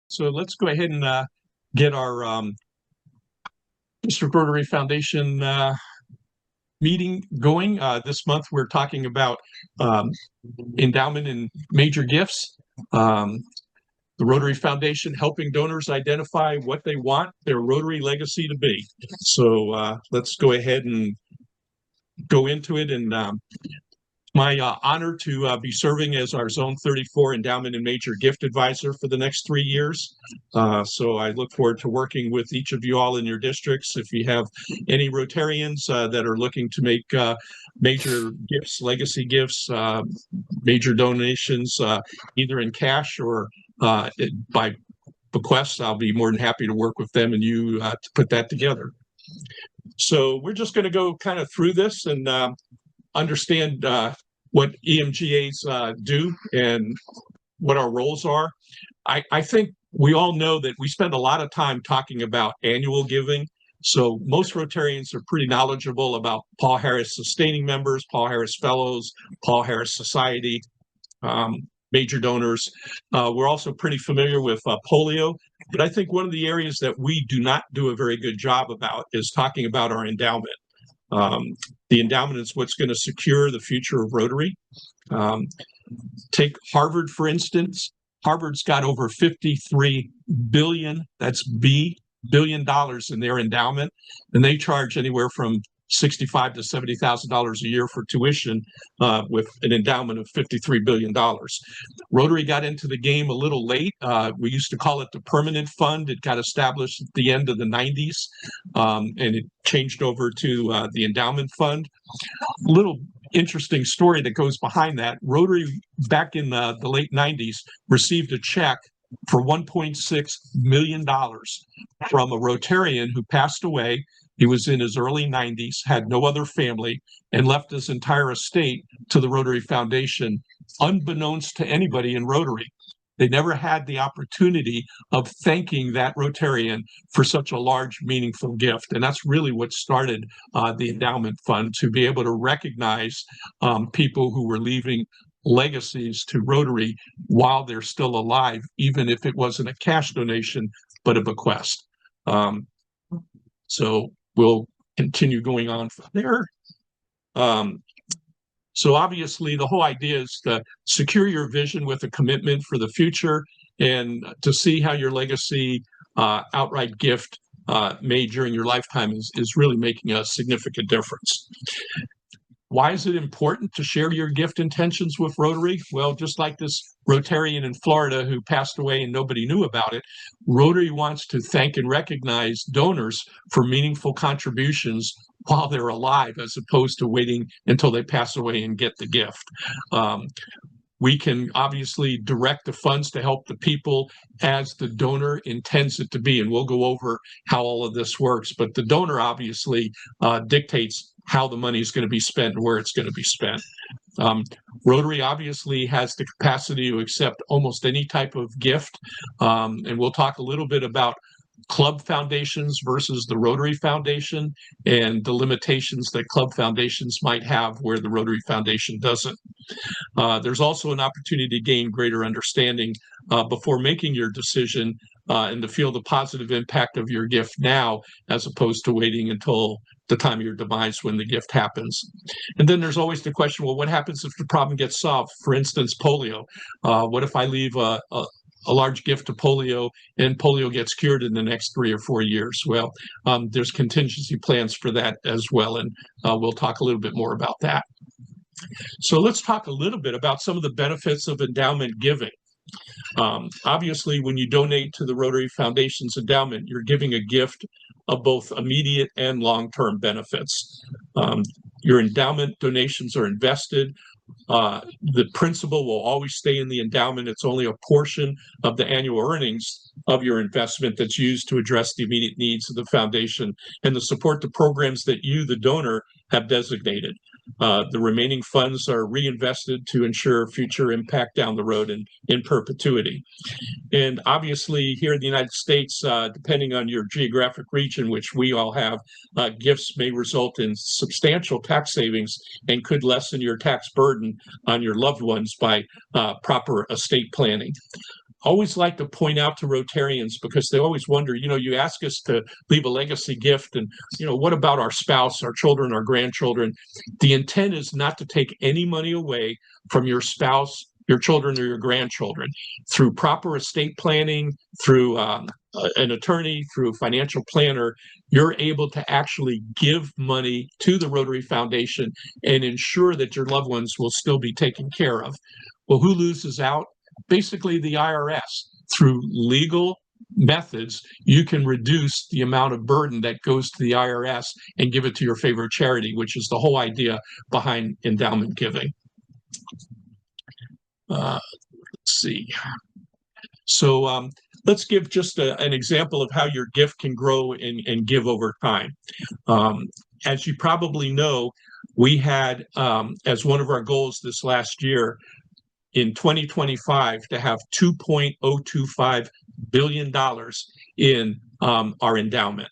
So let's go ahead and get our District Rotary Foundation meeting going. This month we're talking about endowment and major gifts. The Rotary Foundation helping donors identify what they want their Rotary legacy to be. So let's go ahead and go into it. And my honor to be serving as our Zone 34 Endowment and Major Gift Advisor for the next 3 years. So I look forward to working with each of you all in your districts. If you have any Rotarians that are looking to make major gifts, legacy gifts, major donations, either in cash or by bequests, I'll be more than happy to work with them and you to put that together. So we're just going to go kind of through this and understand what EMGAs do and what our roles are. I think we all know that we spend a lot of time talking about annual giving. So most Rotarians are pretty knowledgeable about Paul Harris Sustaining Members, Paul Harris Fellows, Paul Harris Society, major donors. We're also pretty familiar with polio, but I think one of the areas that we do not do a very good job about is talking about our endowment. The endowment is what's going to secure the future of Rotary. Take Harvard, for instance. Harvard's got over 53 billion, that's billion dollars in their endowment, and they charge anywhere from $65,000 to $70,000 a year for tuition with an endowment of $53 billion. Rotary got into the game a little late. We used to call it the permanent fund. It got established at the end of the 90s, and it changed over to the endowment fund. Little interesting story that goes behind that. Rotary, back in the late 90s, received a check for $1.6 million from a Rotarian who passed away. He was in his early 90s, had no other family, and left his entire estate to the Rotary Foundation, unbeknownst to anybody in Rotary. They never had the opportunity of thanking that Rotarian for such a large, meaningful gift. And that's really what started the endowment fund, to be able to recognize people who were leaving legacies to Rotary while they're still alive, even if it wasn't a cash donation, but a bequest. So we'll continue going on from there. So obviously the whole idea is to secure your vision with a commitment for the future and to see how your legacy outright gift made during your lifetime is really making a significant difference. Why is it important to share your gift intentions with Rotary? Well, just like this Rotarian in Florida who passed away and nobody knew about it, Rotary wants to thank and recognize donors for meaningful contributions while they're alive, as opposed to waiting until they pass away and get the gift. We can obviously direct the funds to help the people as the donor intends it to be, and we'll go over how all of this works. But the donor obviously dictates how the money is going to be spent and where it's going to be spent. Rotary obviously has the capacity to accept almost any type of gift, and we'll talk a little bit about club foundations versus the Rotary Foundation and the limitations that club foundations might have where the Rotary Foundation doesn't. There's also an opportunity to gain greater understanding before making your decision and to feel the positive impact of your gift now, as opposed to waiting until the time of your demise when the gift happens. And then there's always the question, well, what happens if the problem gets solved? For instance, polio. What if I leave a large gift to polio and polio gets cured in the next 3 or 4 years? Well, there's contingency plans for that as well, and we'll talk a little bit more about that. So let's talk a little bit about some of the benefits of endowment giving. Obviously, when you donate to the Rotary Foundation's endowment, you're giving a gift of both immediate and long-term benefits. Your endowment donations are invested. The principal will always stay in the endowment. It's only a portion of the annual earnings of your investment that's used to address the immediate needs of the foundation and to support the programs that you, the donor, have designated. The remaining funds are reinvested to ensure future impact down the road and in perpetuity. And obviously here in the United States, depending on your geographic region, which we all have, gifts may result in substantial tax savings and could lessen your tax burden on your loved ones by proper estate planning. Always like to point out to Rotarians, because they always wonder, you ask us to leave a legacy gift, and what about our spouse, our children, our grandchildren? The intent is not to take any money away from your spouse, your children, or your grandchildren. Through proper estate planning, through an attorney, through a financial planner, you're able to actually give money to the Rotary Foundation and ensure that your loved ones will still be taken care of. Well, who loses out? Basically the IRS. Through legal methods, you can reduce the amount of burden that goes to the IRS and give it to your favorite charity, which is the whole idea behind endowment giving. Let's see. So let's give just an example of how your gift can grow and give over time. As you probably know, we had as one of our goals this last year in 2025 to have $2.025 billion in our endowment.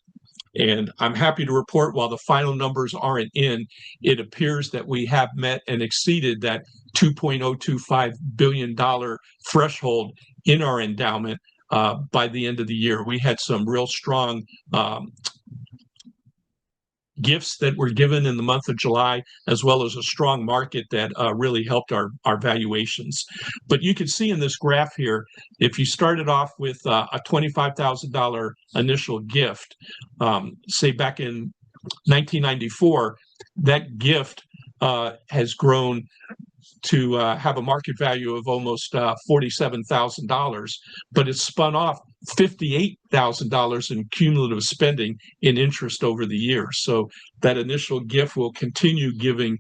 And I'm happy to report, while the final numbers aren't in, it appears that we have met and exceeded that $2.025 billion threshold in our endowment by the end of the year. We had some real strong gifts that were given in the month of July, as well as a strong market that really helped our valuations. But you can see in this graph here, if you started off with a $25,000 initial gift, say back in 1994, that gift has grown to have a market value of almost $47,000, but it's spun off $58,000 in cumulative spending in interest over the years. So that initial gift will continue giving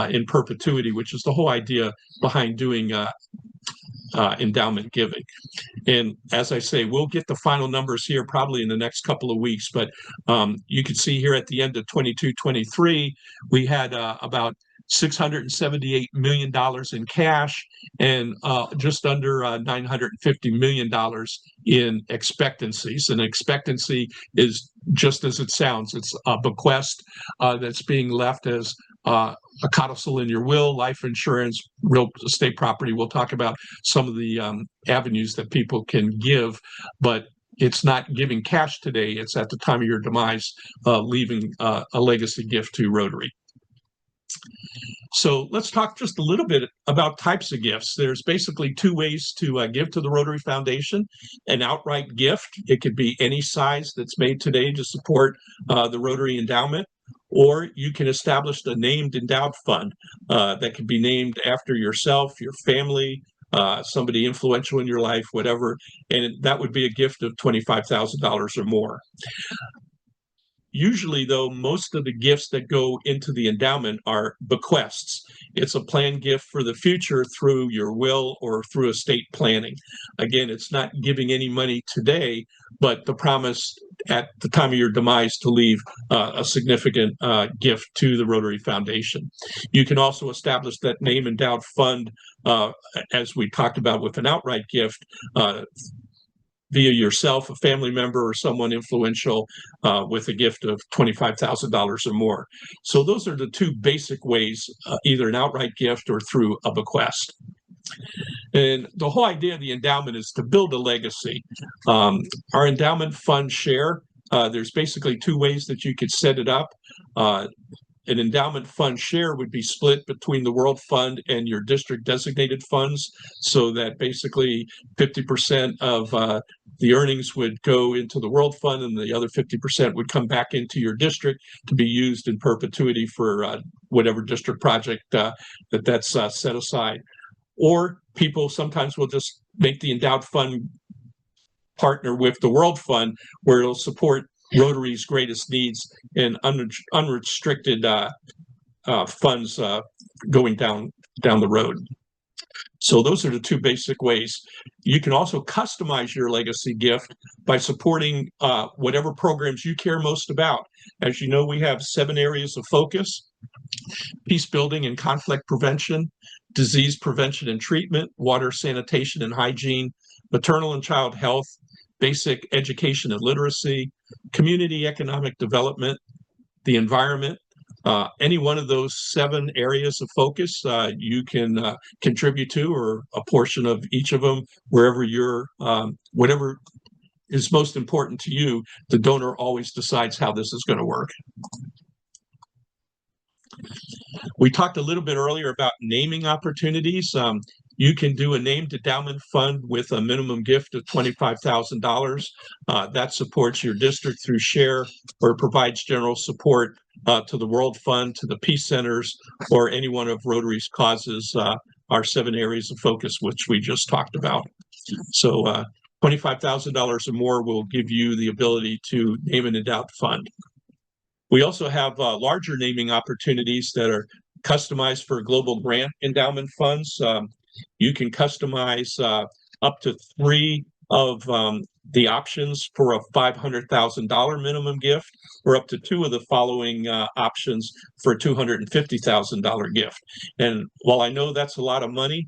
in perpetuity, which is the whole idea behind doing endowment giving. And as I say, we'll get the final numbers here probably in the next couple of weeks, but you can see here at the end of 22-23, we had about $678 million in cash and just under $950 million in expectancies. And expectancy is just as it sounds. It's a bequest that's being left as a codicil in your will, life insurance, real estate property. We'll talk about some of the avenues that people can give, but it's not giving cash today. It's at the time of your demise, leaving a legacy gift to Rotary. So let's talk just a little bit about types of gifts. There's basically two ways to give to the Rotary Foundation. An outright gift. It could be any size that's made today to support the Rotary endowment, or you can establish a named endowed fund that can be named after yourself, your family, somebody influential in your life, whatever, and that would be a gift of $25,000 or more. Usually, though, most of the gifts that go into the endowment are bequests. It's a planned gift for the future through your will or through estate planning. Again, it's not giving any money today, but the promise at the time of your demise to leave a significant gift to the Rotary Foundation. You can also establish that name endowed fund, as we talked about with an outright gift, via yourself, a family member, or someone influential with a gift of $25,000 or more. So those are the two basic ways, either an outright gift or through a bequest. And the whole idea of the endowment is to build a legacy. Our endowment fund share, there's basically two ways that you could set it up. An endowment fund share would be split between the World Fund and your district designated funds, so that basically 50% of the earnings would go into the World Fund and the other 50% would come back into your district to be used in perpetuity for whatever district project that's set aside. Or people sometimes will just make the endowed fund partner with the World Fund, where it'll support Rotary's greatest needs and unrestricted funds going down the road. So those are the two basic ways. You can also customize your legacy gift by supporting whatever programs you care most about. As you know, we have 7 areas of focus. peace building and conflict prevention, disease prevention and treatment, water, sanitation and hygiene, maternal and child health, basic education and literacy, community economic development, the environment. Any one of those 7 areas of focus you can contribute to, or a portion of each of them, wherever you're, whatever is most important to you. The donor always decides how this is going to work. We talked a little bit earlier about naming opportunities. You can do a named endowment fund with a minimum gift of $25,000. That supports your district through share, or provides general support to the World Fund, to the Peace Centers, or any one of Rotary's causes, our 7 areas of focus, which we just talked about. So $25,000 or more will give you the ability to name an endowed fund. We also have larger naming opportunities that are customized for global grant endowment funds. You can customize up to 3 of the options for a $500,000 minimum gift, or up to 2 of the following options for a $250,000 gift. And while I know that's a lot of money,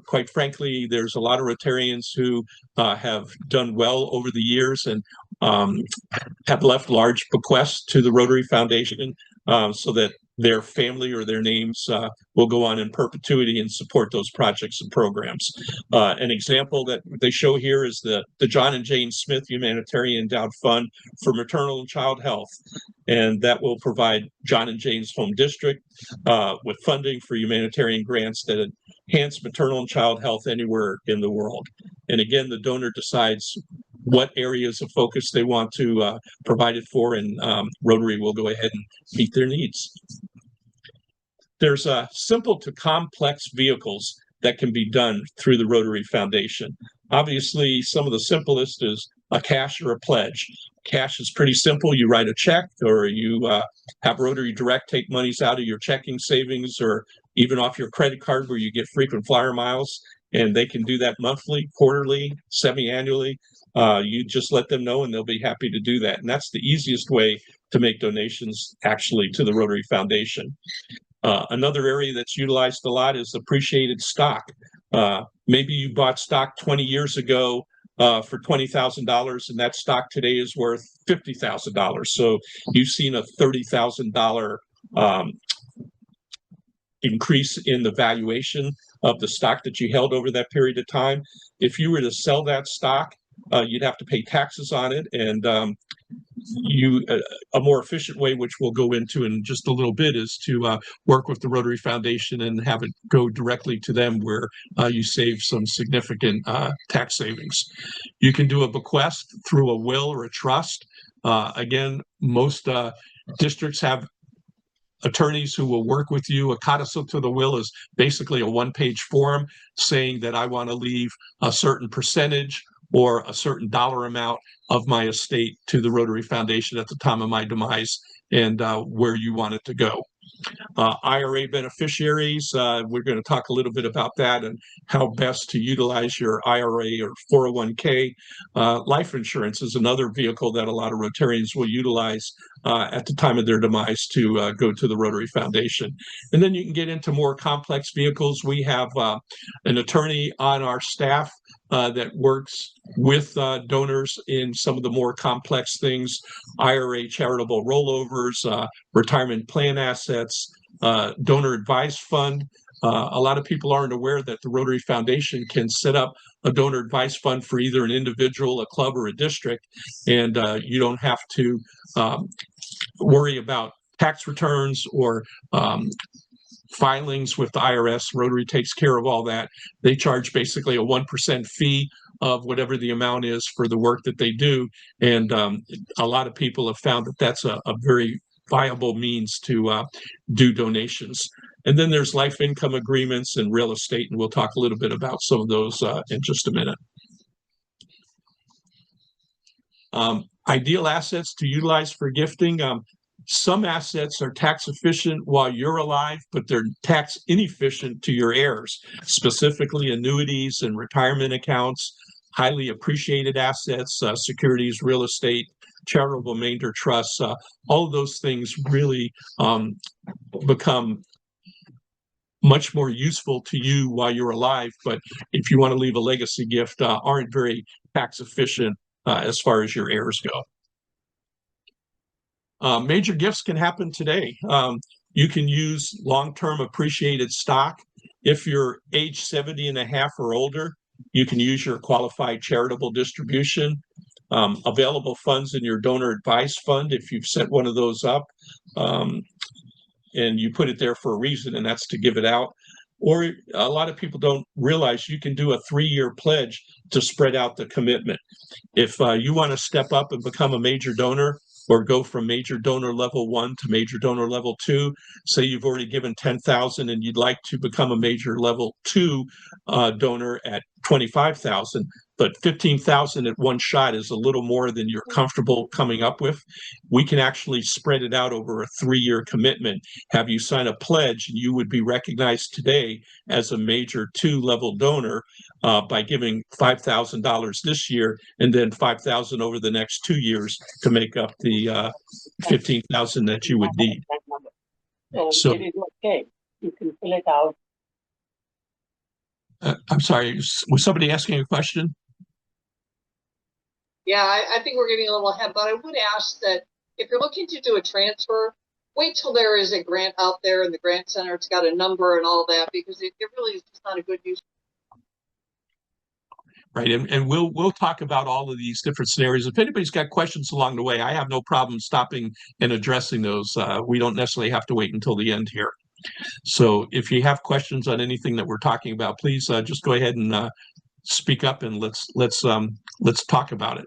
quite frankly, there's a lot of Rotarians who have done well over the years and have left large bequests to the Rotary Foundation, so that their family or their names will go on in perpetuity and support those projects and programs. An example that they show here is the John and Jane Smith Humanitarian Endowed Fund for Maternal and Child Health. And that will provide John and Jane's home district with funding for humanitarian grants that enhance maternal and child health anywhere in the world. And again, the donor decides what areas of focus they want to provide it for, and Rotary will go ahead and meet their needs. There's simple to complex vehicles that can be done through the Rotary Foundation. Obviously, some of the simplest is a cash or a pledge. Cash is pretty simple. You write a check, or you have Rotary Direct take monies out of your checking savings, or even off your credit card where you get frequent flyer miles, and they can do that monthly, quarterly, semi-annually. You just let them know and they'll be happy to do that. And that's the easiest way to make donations actually to the Rotary Foundation. Another area that's utilized a lot is appreciated stock. Maybe you bought stock 20 years ago for $20,000, and that stock today is worth $50,000. So you've seen a $30,000 increase in the valuation of the stock that you held over that period of time. If you were to sell that stock, you'd have to pay taxes on it, and a more efficient way, which we'll go into in just a little bit, is to work with the Rotary Foundation and have it go directly to them, where you save some significant tax savings. You can do a bequest through a will or a trust. Again, most districts have attorneys who will work with you. A codicil to the will is basically a 1-page form saying that I want to leave a certain percentage or a certain dollar amount of my estate to the Rotary Foundation at the time of my demise, and where you want it to go. IRA beneficiaries, we're going to talk a little bit about that and how best to utilize your IRA or 401k. Life insurance is another vehicle that a lot of Rotarians will utilize at the time of their demise to go to the Rotary Foundation. And then you can get into more complex vehicles. We have an attorney on our staff that works with donors in some of the more complex things: IRA charitable rollovers, retirement plan assets, donor advised fund. A lot of people aren't aware that the Rotary Foundation can set up a donor advised fund for either an individual, a club, or a district, and you don't have to worry about tax returns or filings with the IRS. Rotary takes care of all that. They charge basically a 1% fee of whatever the amount is for the work that they do, and a lot of people have found that that's a very viable means to do donations. And then there's life income agreements and real estate, and we'll talk a little bit about some of those in just a minute. Ideal assets to utilize for gifting. Some assets are tax efficient while you're alive, but they're tax inefficient to your heirs, specifically annuities and retirement accounts, highly appreciated assets, securities, real estate, charitable remainder trusts, all of those things really become much more useful to you while you're alive, but if you want to leave a legacy gift, aren't very tax efficient as far as your heirs go. Major gifts can happen today. You can use long-term appreciated stock. If you're age 70 and a half or older, you can use your qualified charitable distribution. Available funds in your donor advice fund, if you've set one of those up, and you put it there for a reason, and that's to give it out. Or a lot of people don't realize you can do a 3-year pledge to spread out the commitment. If you want to step up and become a major donor, or go from major donor level 1 to major donor level 2, say you've already given 10,000 and you'd like to become a major level 2 donor at 25,000, but 15,000 at one shot is a little more than you're comfortable coming up with. We can actually spread it out over a 3-year commitment, have you sign a pledge, and you would be recognized today as a major 2 level donor by giving $5,000 this year and then 5,000 over the next 2 years to make up the 15,000 that you would need. So it is okay. You can fill it out. I'm sorry, was somebody asking a question? Yeah, I think we're getting a little ahead, but I would ask that if you're looking to do a transfer, wait till there is a grant out there in the grant center. It's got a number and all that, because it really is just not a good use. Right, and we'll talk about all of these different scenarios. If anybody's got questions along the way, I have no problem stopping and addressing those. We don't necessarily have to wait until the end here. So if you have questions on anything that we're talking about, please just go ahead and speak up, and let's talk about it.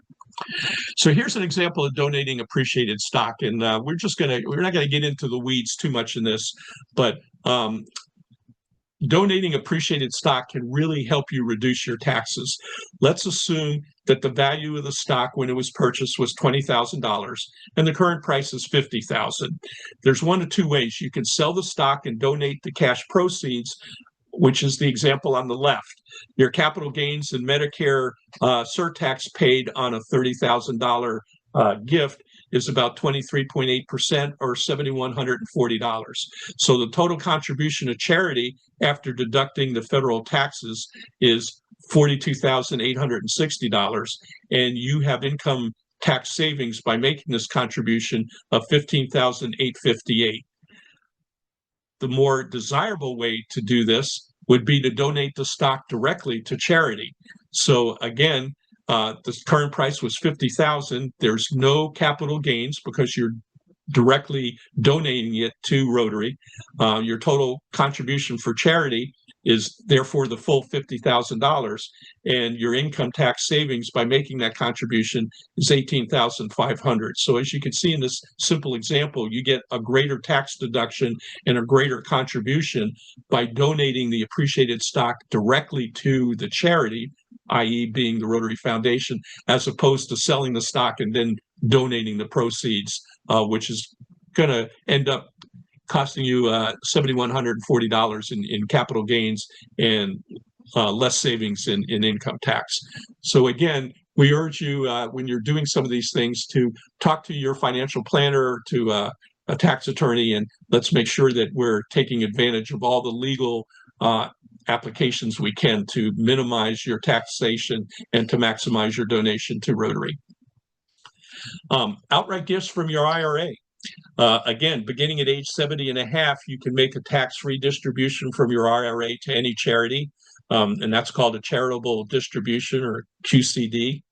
So here's an example of donating appreciated stock, and we're not gonna get into the weeds too much in this, but donating appreciated stock can really help you reduce your taxes. Let's assume that the value of the stock when it was purchased was $20,000 and the current price is $50,000. There's one of two ways. You can sell the stock and donate the cash proceeds, which is the example on the left. Your capital gains and Medicare surtax paid on a $30,000 gift is about 23.8% or $7,140. So the total contribution to charity after deducting the federal taxes is $42,860, and you have income tax savings by making this contribution of $15,858. The more desirable way to do this would be to donate the stock directly to charity. So again, the current price was $50,000. There's no capital gains because you're directly donating it to Rotary. Your total contribution for charity is therefore the full $50,000, and your income tax savings by making that contribution is $18,500. So as you can see in this simple example, you get a greater tax deduction and a greater contribution by donating the appreciated stock directly to the charity, i.e. being the Rotary Foundation, as opposed to selling the stock and then donating the proceeds, which is going to end up costing you $7,140 in capital gains and less savings in income tax. So again, we urge you when you're doing some of these things to talk to your financial planner, to a tax attorney, and let's make sure that we're taking advantage of all the legal applications we can to minimize your taxation and to maximize your donation to Rotary. Outright gifts from your IRA. Again, beginning at age 70 and a half, you can make a tax-free distribution from your IRA to any charity, and that's called a charitable distribution, or QCD,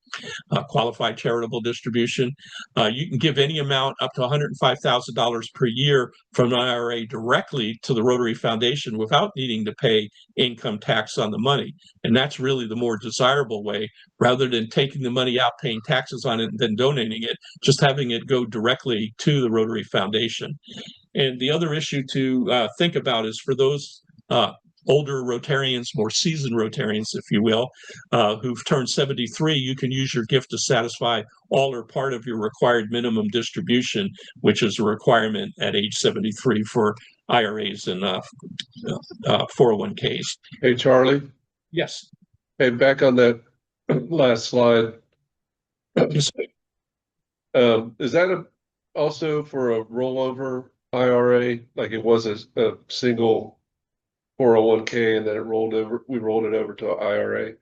qualified charitable distribution. You can give any amount up to $105,000 per year from an IRA directly to the Rotary Foundation without needing to pay income tax on the money. And that's really the more desirable way, rather than taking the money out, paying taxes on it, and then donating it, just having it go directly to the Rotary Foundation. And the other issue to think about is for those older Rotarians, more seasoned Rotarians, if you will, who've turned 73, you can use your gift to satisfy all or part of your required minimum distribution, which is a requirement at age 73 for IRAs and 401ks. Hey, Charlie. Yes. Hey, back on that last slide. Is that also for a rollover IRA? Like it was a single 401k and then we rolled it over to an IRA?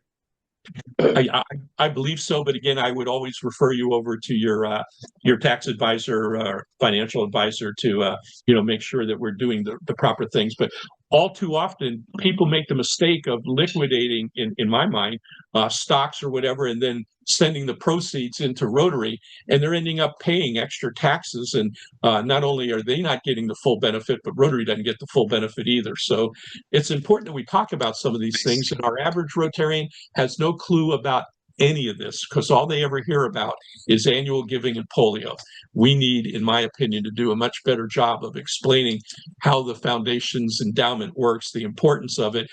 I believe so, but again, I would always refer you over to your tax advisor or financial advisor to make sure that we're doing the proper things. But all too often, people make the mistake of liquidating, in my mind, stocks or whatever, and then sending the proceeds into Rotary, and they're ending up paying extra taxes. And not only are they not getting the full benefit, but Rotary doesn't get the full benefit either. So it's important that we talk about some of these things. And our average Rotarian has no clue about any of this because all they ever hear about is annual giving and polio. We need, in my opinion, to do a much better job of explaining how the foundation's endowment works, the importance of it,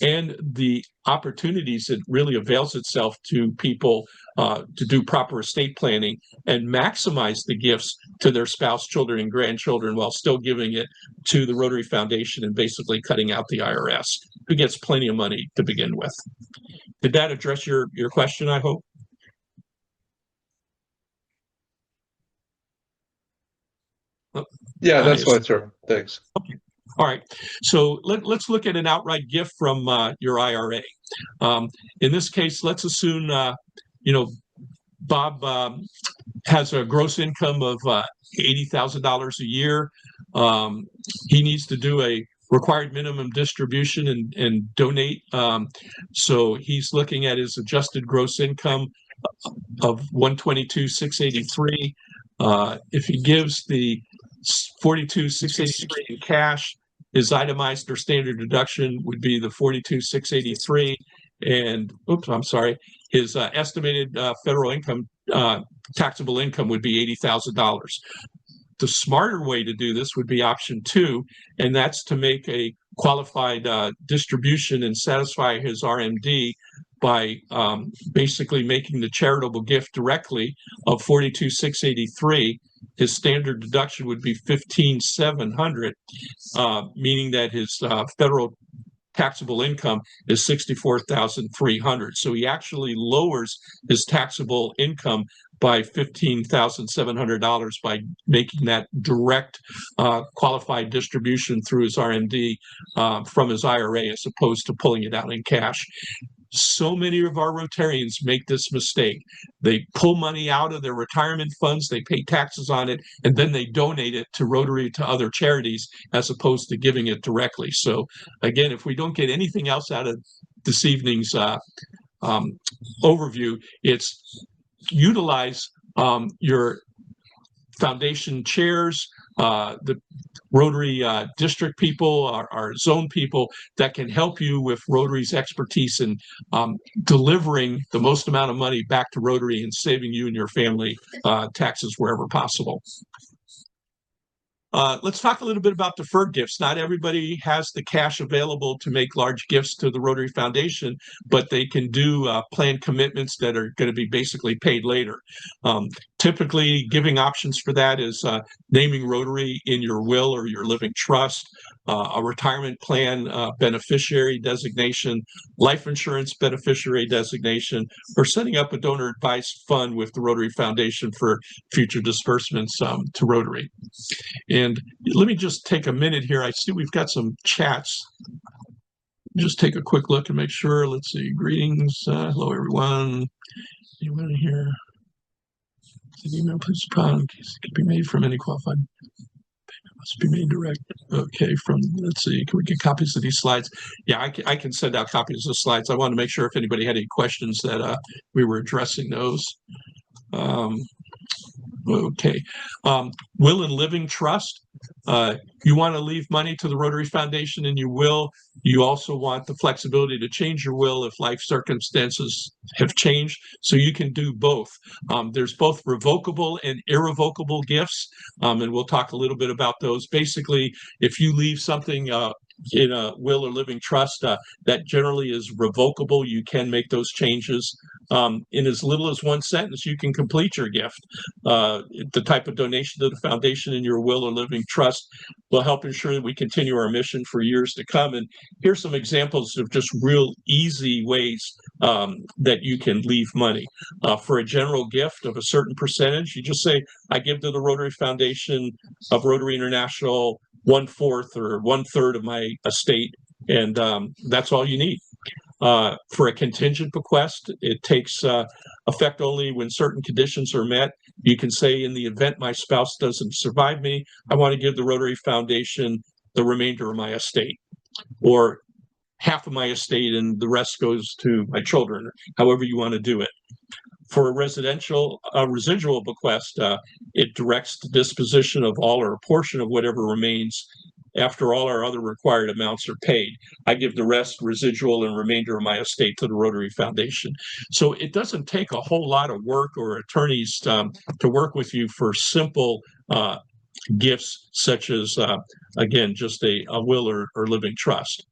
and the opportunities it really avails itself to people to do proper estate planning and maximize the gifts to their spouse, children, and grandchildren while still giving it to the Rotary Foundation and basically cutting out the IRS, who gets plenty of money to begin with. Did that address your question, I hope? Yeah, that's fine, sir. Thanks. Okay. All right. So let's look at an outright gift from your IRA. In this case, let's assume, Bob has a gross income of $80,000 a year. He needs to do a required minimum distribution and donate. So he's looking at his adjusted gross income of $122,683. If he gives the $42,683 in cash, his itemized or standard deduction would be the $42,683, and his estimated federal income, taxable income, would be $80,000. The smarter way to do this would be option 2, and that's to make a qualified distribution and satisfy his RMD by basically making the charitable gift directly of $42,683. His standard deduction would be $15,700, meaning that his federal taxable income is $64,300. So he actually lowers his taxable income by $15,700 by making that direct qualified distribution through his RMD from his IRA as opposed to pulling it out in cash. So many of our Rotarians make this mistake. They pull money out of their retirement funds, they pay taxes on it, and then they donate it to Rotary, to other charities, as opposed to giving it directly. So again, if we don't get anything else out of this evening's overview, it's utilize your foundation chairs, the Rotary district people, our zone people that can help you with Rotary's expertise in delivering the most amount of money back to Rotary and saving you and your family taxes wherever possible. Let's talk a little bit about deferred gifts. Not everybody has the cash available to make large gifts to the Rotary Foundation, but they can do planned commitments that are going to be basically paid later. Typically, giving options for that is naming Rotary in your will or your living trust, a retirement plan beneficiary designation, life insurance beneficiary designation, or setting up a donor advised fund with the Rotary Foundation for future disbursements to Rotary. And let me just take a minute here. I see we've got some chats. Just take a quick look and make sure. Let's see. Greetings. Hello, everyone. Anyone here? The email, please, can be made from any qualified. Payment must be made direct. Okay, let's see. Can we get copies of these slides? Yeah, I can send out copies of the slides. I want to make sure if anybody had any questions that we were addressing those. Okay. Will and living trust. You want to leave money to the Rotary Foundation and you will. You also want the flexibility to change your will if life circumstances have changed. So you can do both. There's both revocable and irrevocable gifts. And we'll talk a little bit about those. Basically, if you leave something in a will or living trust that generally is revocable, you can make those changes. In as little as one sentence, you can complete your gift. The type of donation to the foundation in your will or living trust will help ensure that we continue our mission for years to come. And here's some examples of just real easy ways that you can leave money. For a general gift of a certain percentage, you just say, I give to the Rotary Foundation of Rotary International 1/4 or 1/3 of my estate, and that's all you need. For a contingent bequest, it takes effect only when certain conditions are met. You can say, in the event my spouse doesn't survive me, I want to give the Rotary Foundation the remainder of my estate, or half of my estate and the rest goes to my children, however you want to do it. For a residential residual bequest, it directs the disposition of all or a portion of whatever remains after all our other required amounts are paid. I give the rest, residual and remainder of my estate, to the Rotary Foundation. So it doesn't take a whole lot of work or attorneys to work with you for simple gifts such as, again, just a will or living trust.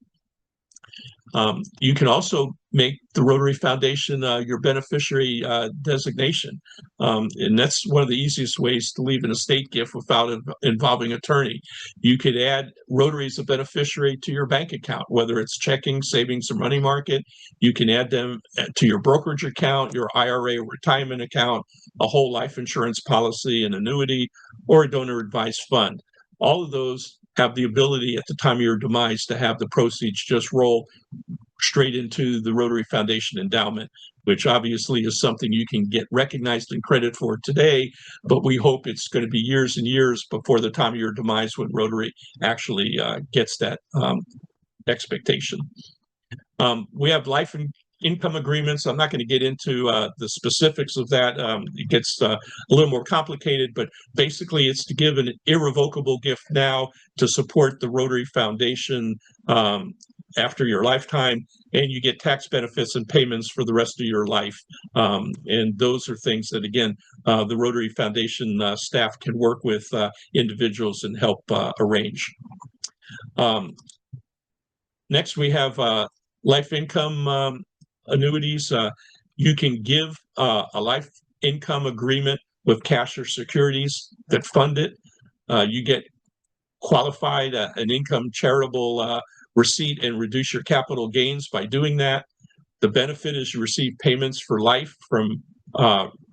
You can also make the Rotary Foundation your beneficiary designation. And that's one of the easiest ways to leave an estate gift without involving attorney. You could add Rotary as a beneficiary to your bank account, whether it's checking, savings, or money market. You can add them to your brokerage account, your IRA or retirement account, a whole life insurance policy, an annuity, or a donor advised fund. All of those have the ability at the time of your demise to have the proceeds just roll straight into the Rotary Foundation endowment, which obviously is something you can get recognized and credit for today, but we hope it's going to be years and years before the time of your demise when Rotary actually gets that expectation. We have life and income agreements. I'm not going to get into the specifics of that. It gets a little more complicated, but basically it's to give an irrevocable gift now to support the Rotary Foundation after your lifetime, and you get tax benefits and payments for the rest of your life. And those are things that, again, the Rotary Foundation staff can work with individuals and help arrange. Next, we have life income annuities. You can give a life income agreement with cash or securities that fund it. You get qualified an income charitable receipt and reduce your capital gains by doing that. The benefit is you receive payments for life from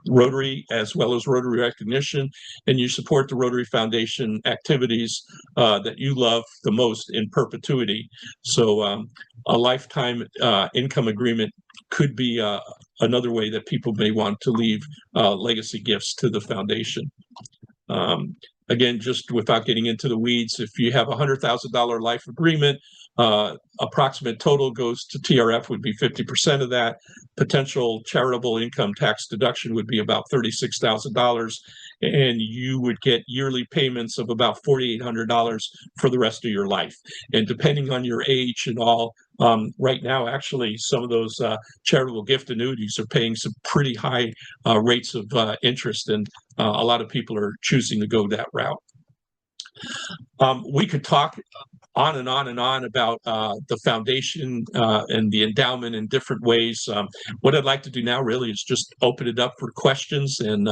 Rotary as well as Rotary recognition, and you support the Rotary Foundation activities that you love the most in perpetuity. So a lifetime income agreement could be another way that people may want to leave legacy gifts to the foundation. Again, just without getting into the weeds, if you have a $100,000 life agreement, approximate total goes to TRF would be 50% of that. Potential charitable income tax deduction would be about $36,000, and you would get yearly payments of about $4,800 for the rest of your life. And depending on your age and all, right now, actually, some of those charitable gift annuities are paying some pretty high rates of interest, and a lot of people are choosing to go that route. We could talk on and on and on about the foundation and the endowment in different ways. What I'd like to do now really is just open it up for questions, and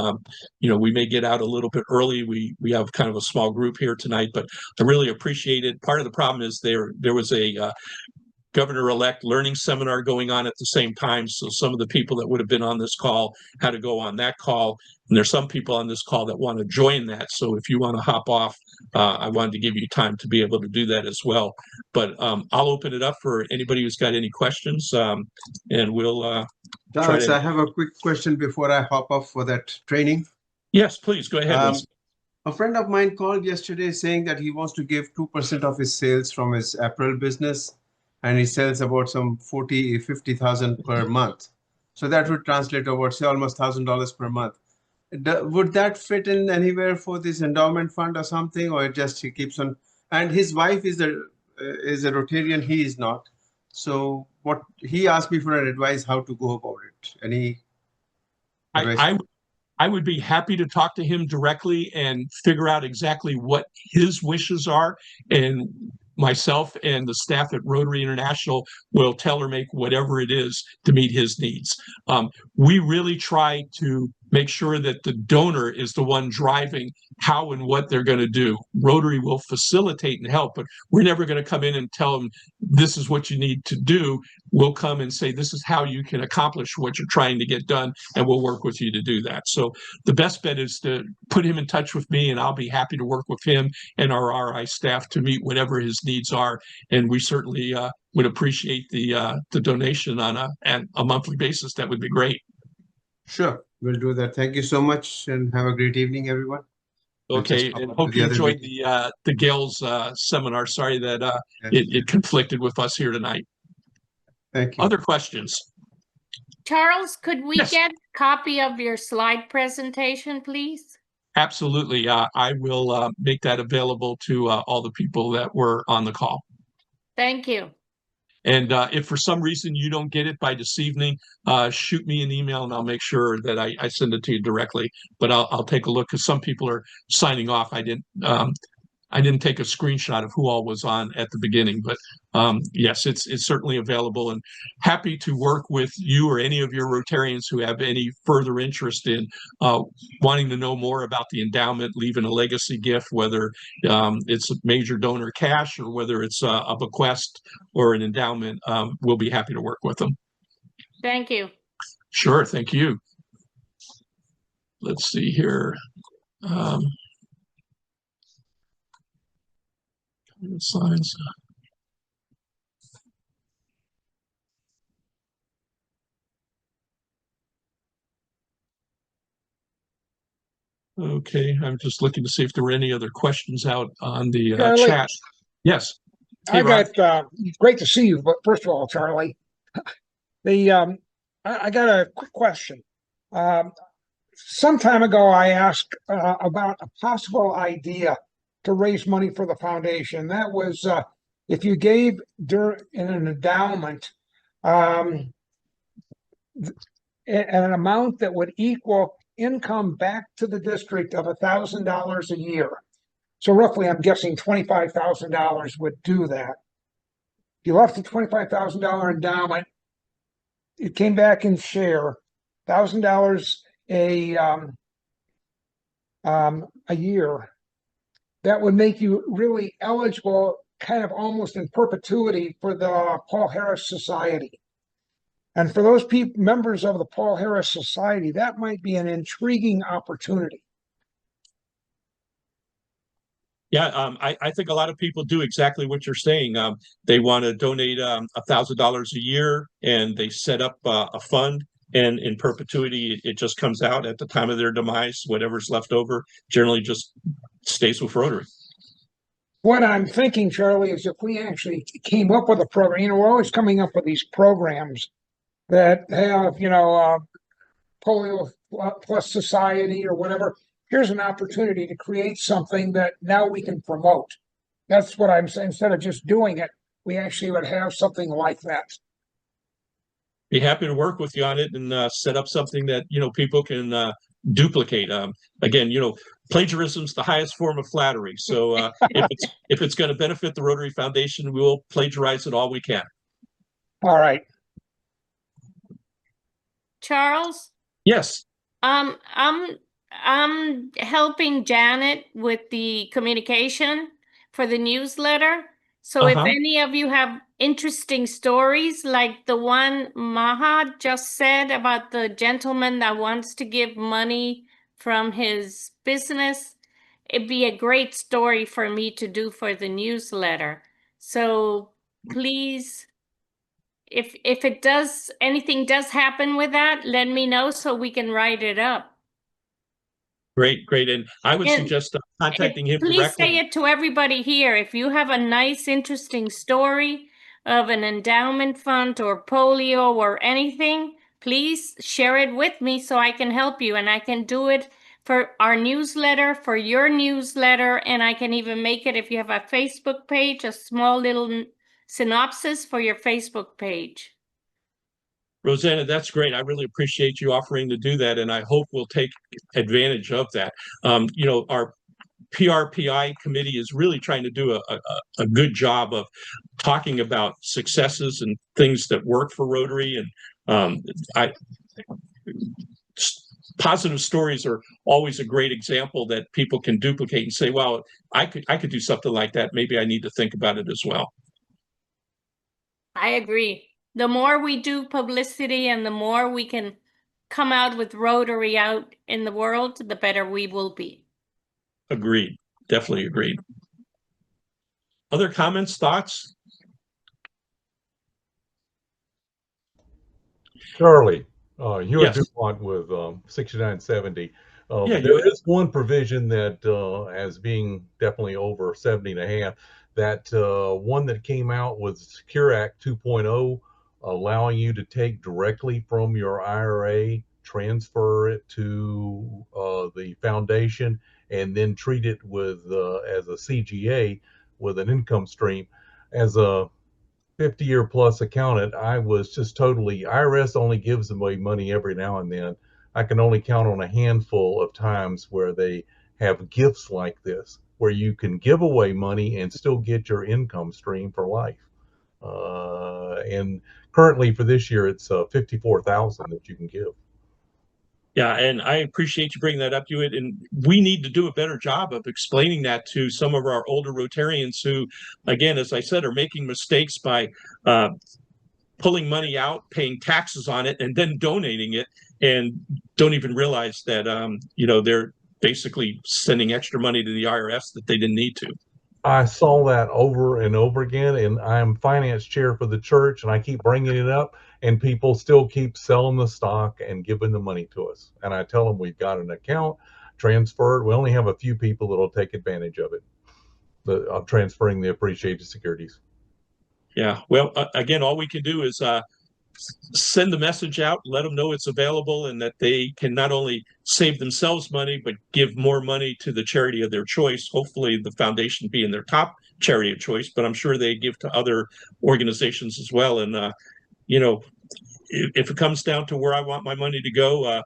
we may get out a little bit early. We have kind of a small group here tonight, but I really appreciate it. Part of the problem is there was a governor-elect learning seminar going on at the same time. So some of the people that would have been on this call had to go on that call. And there's some people on this call that want to join that. So if you want to hop off, I wanted to give you time to be able to do that as well. But I'll open it up for anybody who's got any questions, and we'll Charles, I have a quick question before I hop off for that training. Yes, please go ahead. A friend of mine called yesterday saying that he wants to give 2% of his sales from his apparel business, and he sells about some 50,000 per month. So that would translate over, say, almost $1,000 per month. Would that fit in anywhere for this endowment fund or something, or it just he keeps on? And his wife is a Rotarian, he is not. So what he asked me for an advice how to go about it. Any advice? I would be happy to talk to him directly and figure out exactly what his wishes are, and myself and the staff at Rotary International will tailor make whatever it is to meet his needs. We really try to make sure that the donor is the one driving how and what they're going to do. Rotary will facilitate and help, but we're never going to come in and tell them this is what you need to do. We'll come and say, this is how you can accomplish what you're trying to get done, and we'll work with you to do that. So the best bet is to put him in touch with me, and I'll be happy to work with him and our RI staff to meet whatever his needs are. And we certainly would appreciate the donation on a monthly basis. That would be great. Sure, we'll do that. Thank you so much, and have a great evening, everyone. Okay, and hope you enjoyed the Gales seminar. Sorry that it conflicted with us here tonight. Thank you. Other questions? Charles, could we Yes. get a copy of your slide presentation, please? Absolutely. I will make that available to all the people that were on the call. Thank you. And if for some reason you don't get it by this evening, shoot me an email and I'll make sure that I send it to you directly. But I'll take a look, because some people are signing off. I didn't take a screenshot of who all was on at the beginning, but yes, it's certainly available, and happy to work with you or any of your Rotarians who have any further interest in wanting to know more about the endowment, leaving a legacy gift, whether it's a major donor cash or whether it's a bequest or an endowment. We'll be happy to work with them. Thank you. Sure, thank you. Let's see here. Slides. Okay, I'm just looking to see if there were any other questions out on the Charlie, chat. Yes. Hey, I Ron. got great to see you, but first of all, Charlie, I got a quick question. Some time ago, I asked about a possible idea to raise money for the foundation. That was if you gave in an endowment an amount that would equal income back to the district of $1,000 a year. So roughly, I'm guessing $25,000 would do that. If you left a $25,000 endowment, it came back in share, $1,000 a year. That would make you really eligible, kind of almost in perpetuity, for the Paul Harris Society. And for those members of the Paul Harris Society, that might be an intriguing opportunity. Yeah, I think a lot of people do exactly what you're saying. They want to donate $1,000 a year, and they set up a fund, and in perpetuity, it just comes out at the time of their demise. Whatever's left over generally just stays with Rotary. What I'm thinking, Charlie, is if we actually came up with a program, we're always coming up with these programs that have, Polio Plus Society or whatever. Here's an opportunity to create something that now we can promote. That's what I'm saying. Instead of just doing it, we actually would have something like that. Be happy to work with you on it and set up something that people can duplicate. Again, plagiarism's the highest form of flattery. So if it's going to benefit the Rotary Foundation, we will plagiarize it all we can. All right. Charles? Yes. I'm helping Janet with the communication for the newsletter. So if any of you have interesting stories like the one Maha just said about the gentleman that wants to give money from his business, it'd be a great story for me to do for the newsletter. So please, if anything does happen with that, let me know so we can write it up. Great. And I would suggest contacting him please directly. say it to everybody here. If you have a nice, interesting story of an endowment fund or polio or anything, please share it with me so I can help you. And I can do it for our newsletter, for your newsletter, and I can even make it, if you have a Facebook page, a small little synopsis for your Facebook page. Rosanna, that's great. I really appreciate you offering to do that, and I hope we'll take advantage of that. Our PRPI committee is really trying to do a good job of talking about successes and things that work for Rotary, and positive stories are always a great example that people can duplicate and say, well, I could do something like that. Maybe I need to think about it as well. I agree. The more we do publicity and the more we can come out with Rotary out in the world, the better we will be. Agreed. Definitely agreed. Other comments, thoughts? Charlie, you Yes. had DuPont with 6970. Yeah, There is one provision that as being definitely over 70 and a half, that one that came out was Secure Act 2.0, allowing you to take directly from your IRA, transfer it to the foundation, and then treat it with as a CGA with an income stream. As a 50-year plus accountant, I was just totally, IRS only gives away money every now and then. I can only count on a handful of times where they have gifts like this, where you can give away money and still get your income stream for life. And currently for this year, it's 54,000 that you can give. Yeah, and I appreciate you bringing that up, Hewitt. And we need to do a better job of explaining that to some of our older Rotarians who, again, as I said, are making mistakes by pulling money out, paying taxes on it, and then donating it, and don't even realize that they're basically sending extra money to the IRS that they didn't need to. I saw that over and over again, and I'm finance chair for the church, and I keep bringing it up, and people still keep selling the stock and giving the money to us. And I tell them we've got an account, transfer it. We only have a few people that'll take advantage of it, of transferring the appreciated securities. Yeah, well, again, all we can do is send the message out, let them know it's available, and that they can not only save themselves money, but give more money to the charity of their choice. Hopefully the foundation being their top charity of choice, but I'm sure they give to other organizations as well. And, if it comes down to where I want my money to go,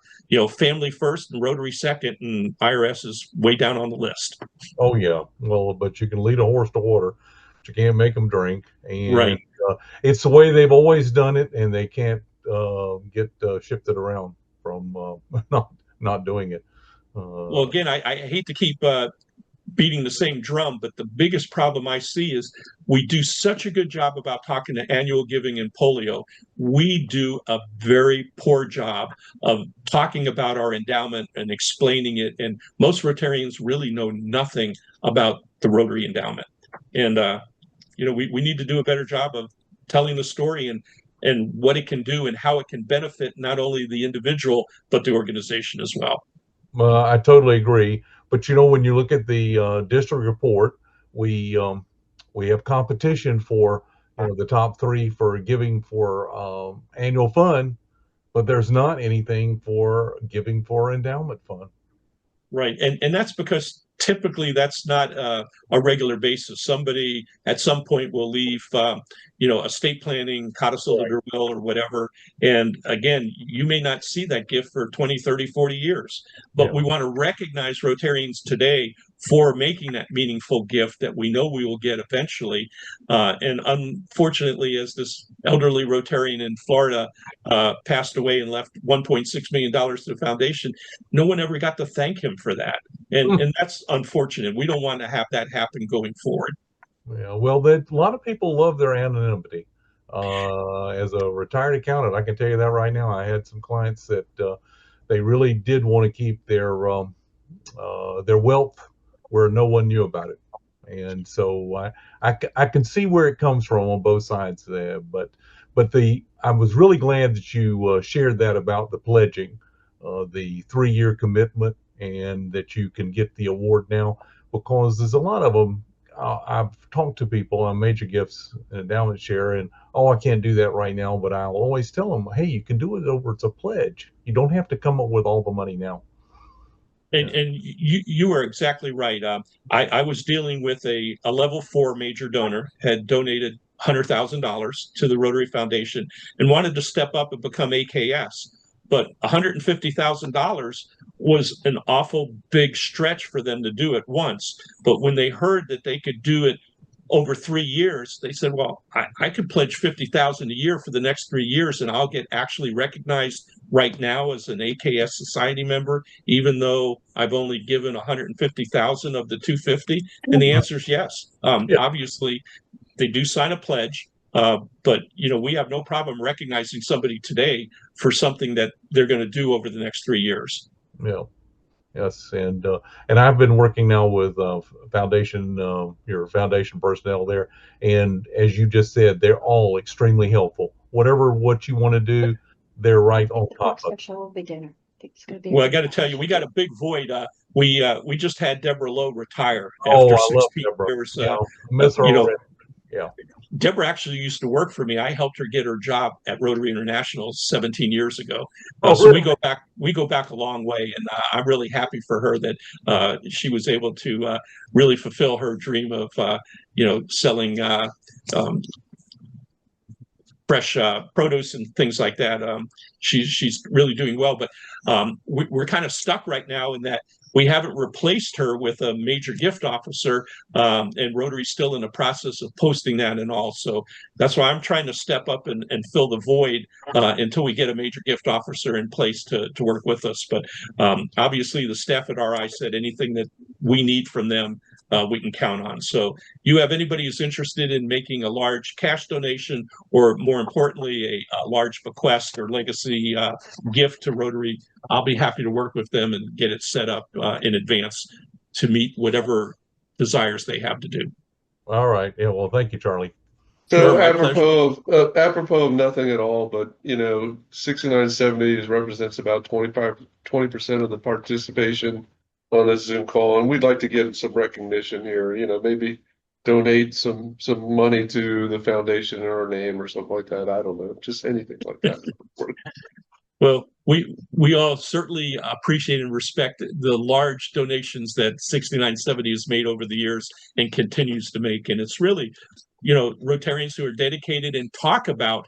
family first and Rotary second, and IRS is way down on the list. Oh yeah, well, but you can lead a horse to water, but you can't make them drink. And Right. It's the way they've always done it, and they can't get shifted around from not doing it. Well, again, I hate to keep beating the same drum, but the biggest problem I see is we do such a good job about talking to annual giving and polio. We do a very poor job of talking about our endowment and explaining it. And most Rotarians really know nothing about the Rotary endowment. And, we need to do a better job of telling the story and what it can do and how it can benefit not only the individual, but the organization as well. I totally agree. But when you look at the district report, we have competition for the top three for giving for annual fund, but there's not anything for giving for endowment fund. Right. And that's because typically that's not a regular basis. Somebody at some point will leave, estate planning, codicil of their will or whatever. And again, you may not see that gift for 20, 30, 40 years, but we want to recognize Rotarians today for making that meaningful gift that we know we will get eventually. And unfortunately, as this elderly Rotarian in Florida passed away and left $1.6 million to the foundation, no one ever got to thank him for that. And that's unfortunate. We don't want to have that happen going forward. Yeah, well, a lot of people love their anonymity. As a retired accountant, I can tell you that right now. I had some clients that they really did want to keep their wealth where no one knew about it, and so I can see where it comes from on both sides there. But I was really glad that you shared that about the pledging, the 3-year commitment, and that you can get the award now, because there's a lot of them. I've talked to people on major gifts and endowment share, and I can't do that right now, but I'll always tell them, hey, you can do it over, it's a pledge. You don't have to come up with all the money now. And you are exactly right. I was dealing with a level 4 major donor, had donated $100,000 to the Rotary Foundation and wanted to step up and become AKS. But $150,000 was an awful big stretch for them to do at once. But when they heard that they could do it over 3 years, they said, well, I could pledge 50,000 a year for the next 3 years, and I'll get actually recognized right now as an AKS society member, even though I've only given 150,000 of the 250. And the answer is yes. Obviously, they do sign a pledge. But we have no problem recognizing somebody today for something that they're going to do over the next 3 years. Yeah. Yes, and I've been working now with foundation, your foundation personnel there, and as you just said, they're all extremely helpful. What you want to do, they're right on top of it. Special will be dinner. It's gonna be. Well, I got to tell you, we got a big void. We just had Deborah Lowe retire Oh, after I love 16 Deborah. years. Yeah, miss her already. Yeah. Deborah actually used to work for me. I helped her get her job at Rotary International 17 years ago. So really? we go back a long way, and I'm really happy for her that she was able to really fulfill her dream of selling fresh produce and things like that. She's really doing well, but we're kind of stuck right now in that we haven't replaced her with a major gift officer, and Rotary's still in the process of posting that and all. So that's why I'm trying to step up and fill the void until we get a major gift officer in place to work with us. But obviously the staff at RI said anything that we need from them, we can count on. So you have anybody who's interested in making a large cash donation, or more importantly, a large bequest or legacy gift to Rotary, I'll be happy to work with them and get it set up in advance to meet whatever desires they have to do. All right. Yeah. Well, thank you, Charlie. So Sure, apropos of nothing at all, but 6970 represents about 20% of the participation on this Zoom call, and we'd like to get some recognition here. Maybe donate some money to the foundation in our name or something like that. I don't know, just anything like that. Well, we all certainly appreciate and respect the large donations that 6970 has made over the years and continues to make. And it's really, Rotarians who are dedicated and talk about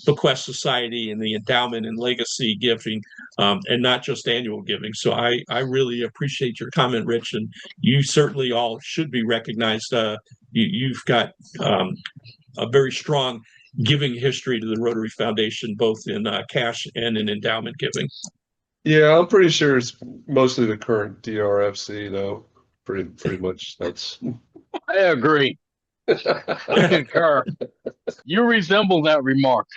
bequest society and the endowment and legacy giving, and not just annual giving. So I really appreciate your comment, Rich, and you certainly all should be recognized. You've got a very strong giving history to the Rotary Foundation, both in cash and in endowment giving. Yeah, I'm pretty sure it's mostly the current DRFC, though. Pretty much that's. I agree. I concur. You resemble that remark.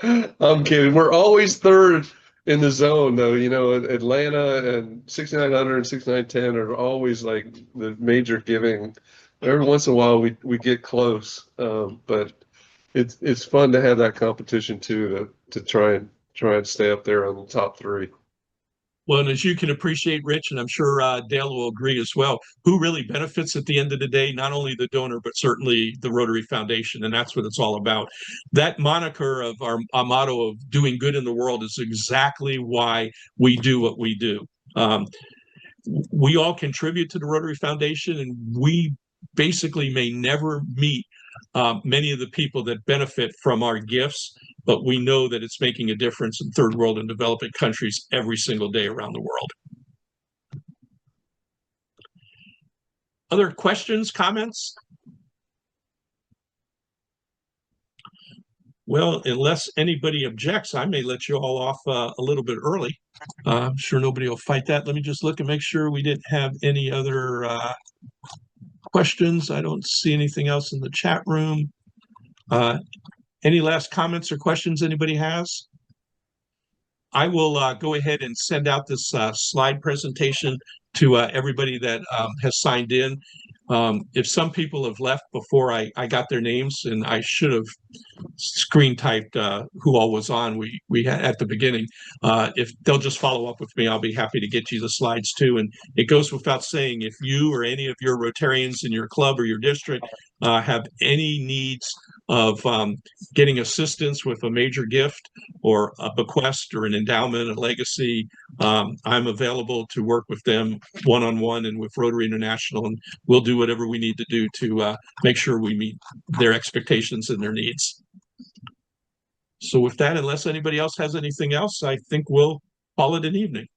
I'm kidding. We're always third in the zone, though. Atlanta and 6900 and 6910 are always like the major giving. Every once in a while we get close, but it's fun to have that competition too, to try and stay up there on the top three. Well, and as you can appreciate, Rich, and I'm sure Dale will agree as well, who really benefits at the end of the day, not only the donor, but certainly the Rotary Foundation, and that's what it's all about. That moniker of our motto of doing good in the world is exactly why we do what we do. We all contribute to the Rotary Foundation, and we basically may never meet many of the people that benefit from our gifts, but we know that it's making a difference in third world and developing countries every single day around the world. Other questions, comments? Well, unless anybody objects, I may let you all off a little bit early. I'm sure nobody will fight that. Let me just look and make sure we didn't have any other questions. I don't see anything else in the chat room. Any last comments or questions anybody has? I will go ahead and send out this slide presentation to everybody that has signed in. If some people have left before I got their names, and I should have screen typed who all was on, we had at the beginning. If they'll just follow up with me, I'll be happy to get you the slides too. And it goes without saying, if you or any of your Rotarians in your club or your district have any needs of getting assistance with a major gift or a bequest or an endowment, a legacy, I'm available to work with them one-on-one and with Rotary International, and we'll do whatever we need to do to make sure we meet their expectations and their needs. So with that, unless anybody else has anything else, I think we'll call it an evening.